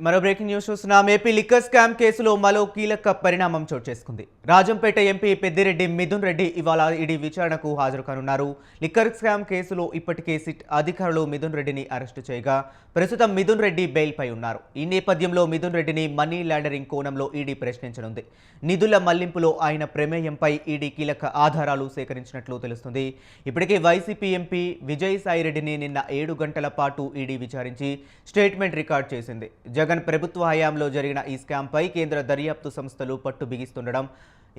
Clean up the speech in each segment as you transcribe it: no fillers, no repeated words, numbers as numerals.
మరో breaking news చూస్తున్నాం. AP liquor scam కేసులో మరో కీలక పరిణామం చోటు చేసుకుంది. రాజంపేట ఎంపీ పెద్దిరెడ్డి మిథున్ రెడ్డి ఇవాళ ఈడీ విచారణకు హాజరు కానున్నారు. లిక్కర్ స్కామ్ కేసులో ఇప్పటికే సిట్ అధికారులు మిథున్ రెడ్డిని అరెస్టు చేయగా ప్రస్తుతం మిథున్ రెడ్డి బెయిల్పై ఉన్నారు. ఈ నేపథ్యంలో మిథున్ రెడ్డిని మనీ లాండరింగ్ కోణంలో ఈడీ ప్రశ్నించనుంది. నిధుల మళ్లింపులో ఆయన ప్రమేయంపై ఈడీ కీలక ఆధారాలు సేకరించినట్లు తెలుస్తుంది. ఇప్పటికే వైసీపీ ఎంపీ విజయసాయిరెడ్డిని నిన్న 7 గంటల పాటు ఈడీ విచారించి స్టేట్మెంట్ రికార్డ్ చేసింది. జగన్ ప్రభుత్వ హయాంలో జరిగిన ఈ స్కామ్పై కేంద్ర దర్యాప్తు సంస్థలు పట్టు బిగిస్తుండడం,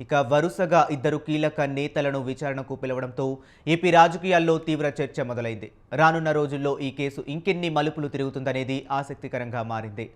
ఇక వరుసగా ఇద్దరు కీలక నేతలను విచారణకు పిలవడంతో ఏపీ రాజకీయాల్లో తీవ్ర చర్చ మొదలైంది. రానున్న రోజుల్లో ఈ కేసు ఇంకెన్ని మలుపులు తిరుగుతుందనేది ఆసక్తికరంగా మారింది.